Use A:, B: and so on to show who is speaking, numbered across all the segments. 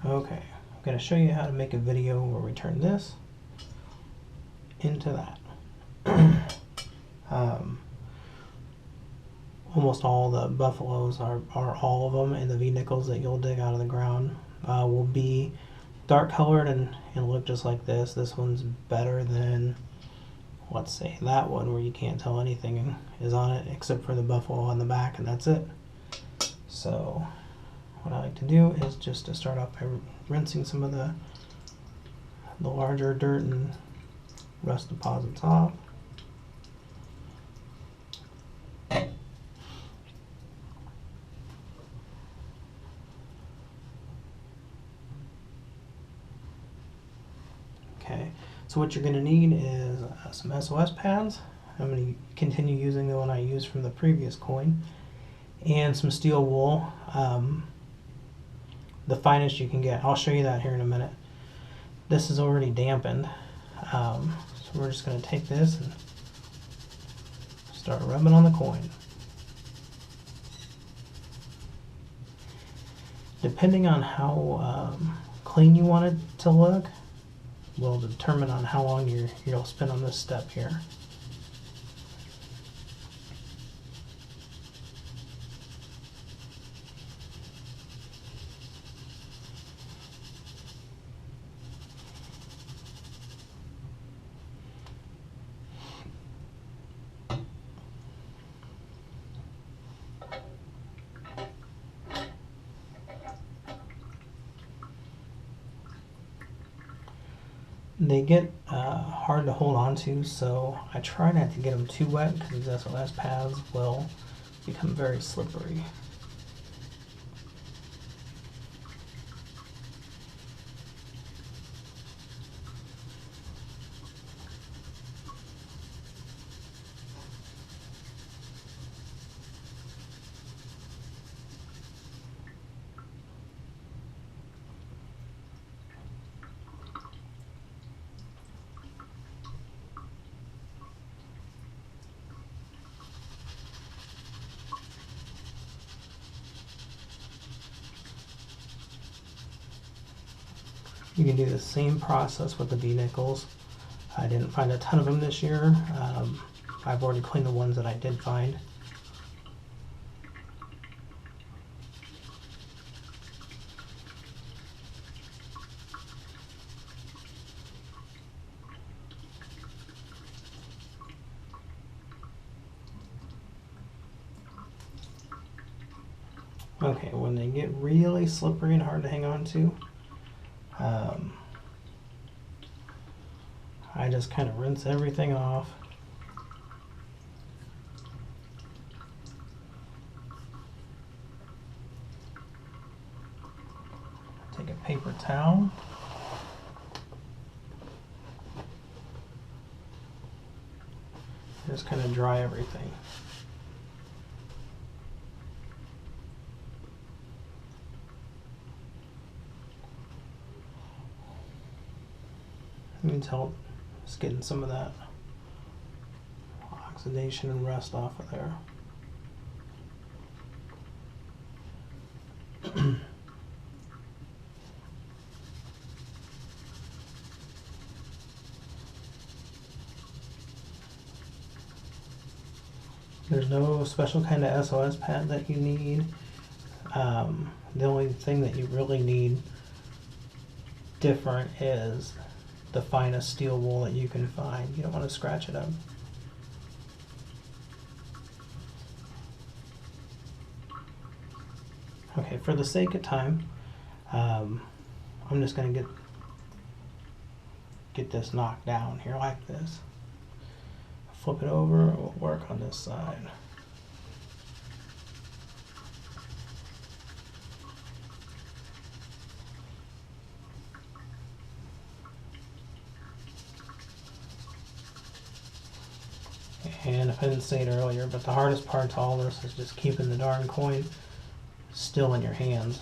A: Okay, I'm going to show you how to make a video where we turn this into that. Almost all the buffaloes are all of them, and the V-nickels that you'll dig out of the ground will be dark colored and look just like this. This one's better than, let's say, that one where you can't tell anything is on it except for the buffalo on the back, and that's it. So what I like to do is just to start off by rinsing some of the larger dirt and rust deposits off. Okay, so what you're going to need is some SOS pads. I'm going to continue using the one I used from the previous coin, and some steel wool, the finest you can get. I'll show you that here in a minute. This is already dampened, so we're just going to take this and start rubbing on the coin. Depending on how clean you want it to look will determine on how long you'll spend on this step here. They get hard to hold on to, so I try not to get them too wet because these SOS pads will become very slippery. You can do the same process with the V-nickels. I didn't find a ton of them this year. I've already cleaned the ones that I did find. Okay, when they get really slippery and hard to hang on to, I just kind of rinse everything off. Take a paper towel. Just kind of dry everything. You can tell it's getting some of that oxidation and rust off of there. There's no special kind of SOS pad that you need. The only thing that you really need different is the finest steel wool that you can find. You don't want to scratch it up. Okay, for the sake of time, I'm just going to get this knocked down here like this. Flip it over, and we'll work on this side. And if I didn't say it earlier, but the hardest part to all this is just keeping the darn coin still in your hands.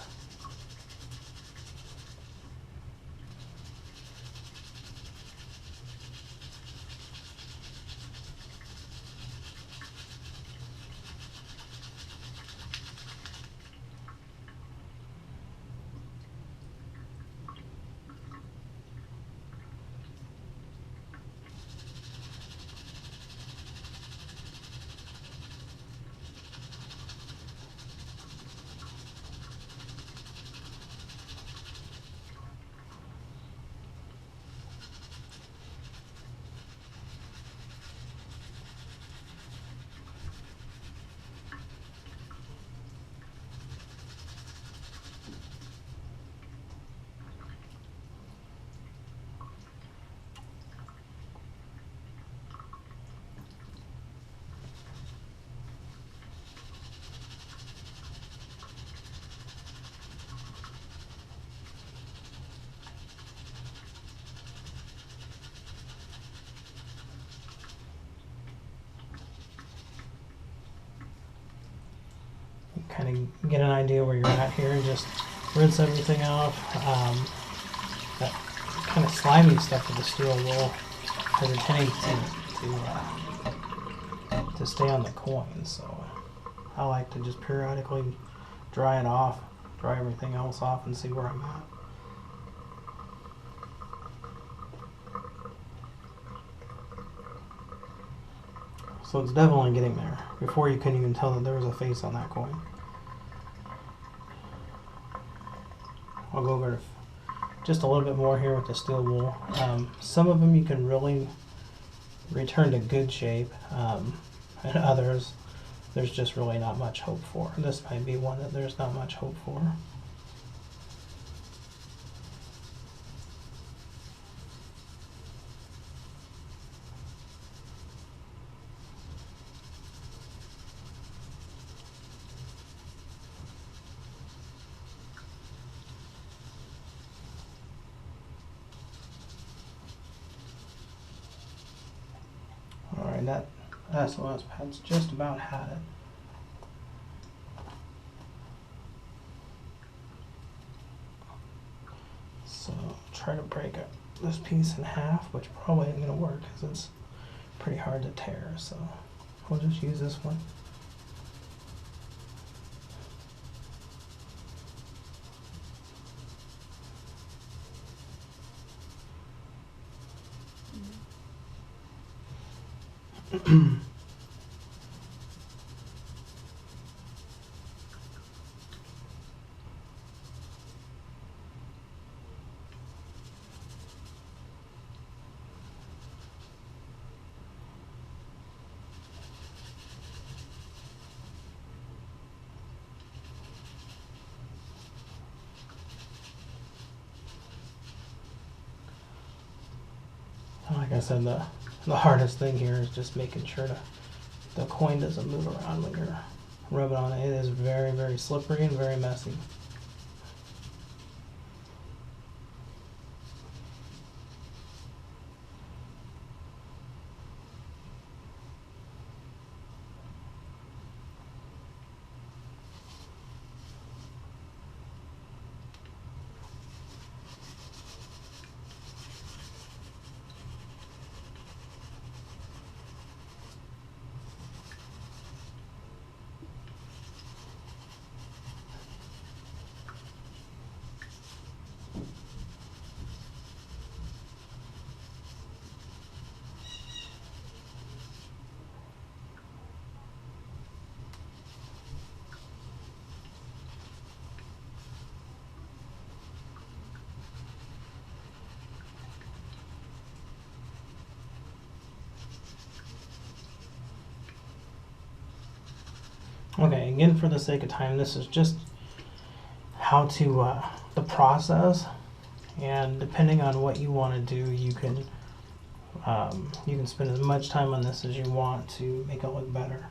A: kind of get an idea where you're at here. Just rinse everything off. That kind of slimy stuff with the steel wool has a tendency to stay on the coin, so I like to just periodically dry it off, dry everything else off, and see where I'm at. So it's definitely getting there. Before you couldn't even tell that there was a face on that coin. I'll go over just a little bit more here with the steel wool. Some of them you can really return to good shape, and others there's just really not much hope for. This might be one that there's not much hope for. Alright, that SOS pad's just about had it. So try to break up this piece in half, which probably ain't gonna work because it's pretty hard to tear, so we'll just use this one. Like I said, the hardest thing here is just making sure the coin doesn't move around when you're rubbing on it. It is very, very slippery and very messy. Okay, again, for the sake of time, this is just how to, the process, and depending on what you want to do, you can spend as much time on this as you want to make it look better.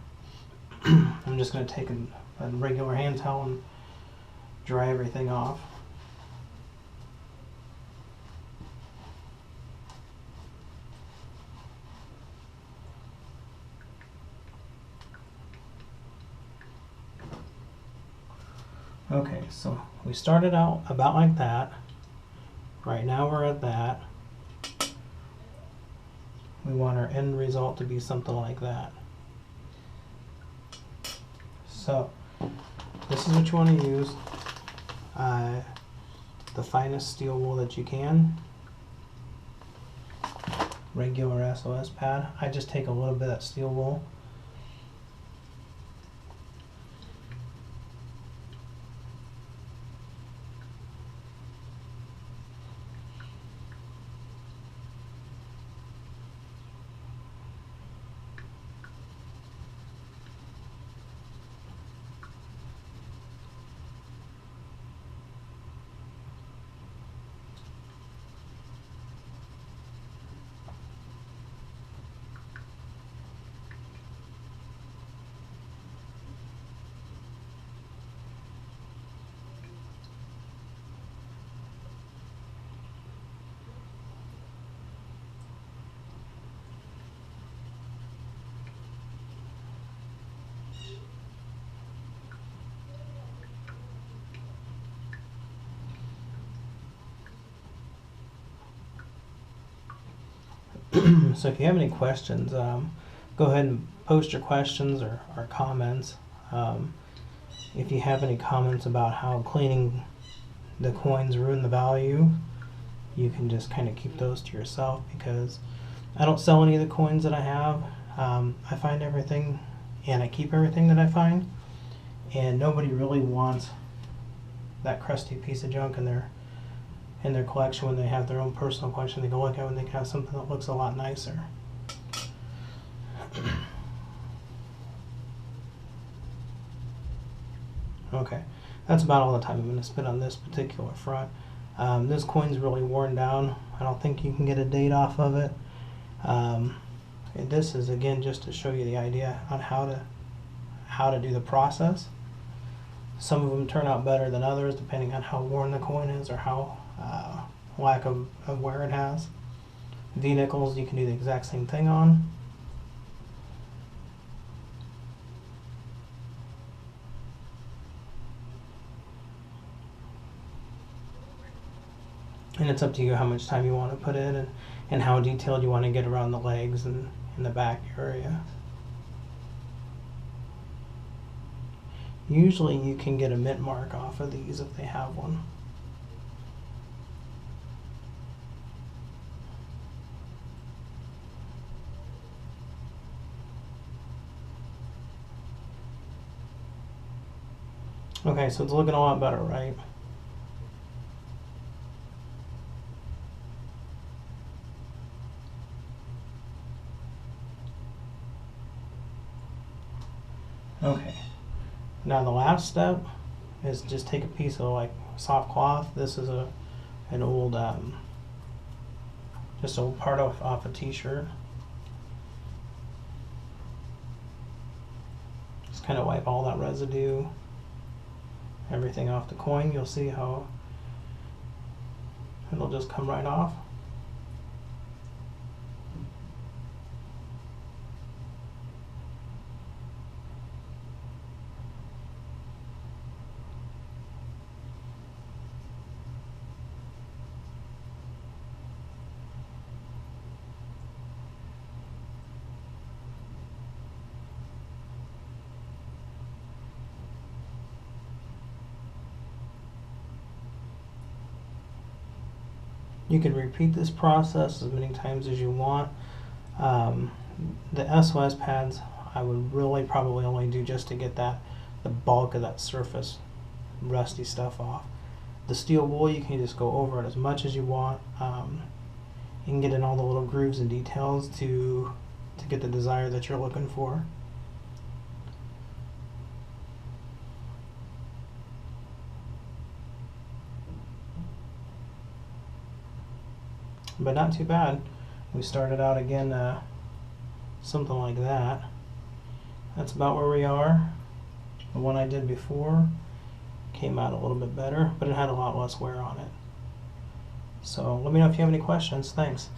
A: I'm just going to take a regular hand towel and dry everything off. Okay, so we started out about like that. Right now we're at that. We want our end result to be something like that. So this is what you want to use. The finest steel wool that you can. Regular SOS pad. I just take a little bit of that steel wool. So if you have any questions, go ahead and post your questions or comments. If you have any comments about how cleaning the coins ruin the value, you can just kind of keep those to yourself, because I don't sell any of the coins that I have. I find everything and I keep everything that I find, and nobody really wants that crusty piece of junk in their collection when they have their own personal collection they can look at when they can have something that looks a lot nicer. Okay, that's about all the time I'm going to spend on this particular front. This coin's really worn down. I don't think you can get a date off of it. And this is again just to show you the idea on how to do the process. Some of them turn out better than others depending on how worn the coin is or how lack of wear it has. V-nickels you can do the exact same thing on. And it's up to you how much time you want to put in and how detailed you want to get around the legs and in the back area. Usually you can get a mint mark off of these if they have one. Okay, so it's looking a lot better, right? Okay, now the last step is just take a piece of like soft cloth. This is an old just old part off a t-shirt. Just kind of wipe all that residue, everything off the coin. You'll see how it'll just come right off. You can repeat this process as many times as you want. The SOS pads I would really probably only do just to get the bulk of that surface rusty stuff off. The steel wool, you can just go over it as much as you want. You can get in all the little grooves and details to get the desire that you're looking for. But not too bad. We started out again something like that. That's about where we are. The one I did before came out a little bit better, but it had a lot less wear on it. So let me know if you have any questions. Thanks.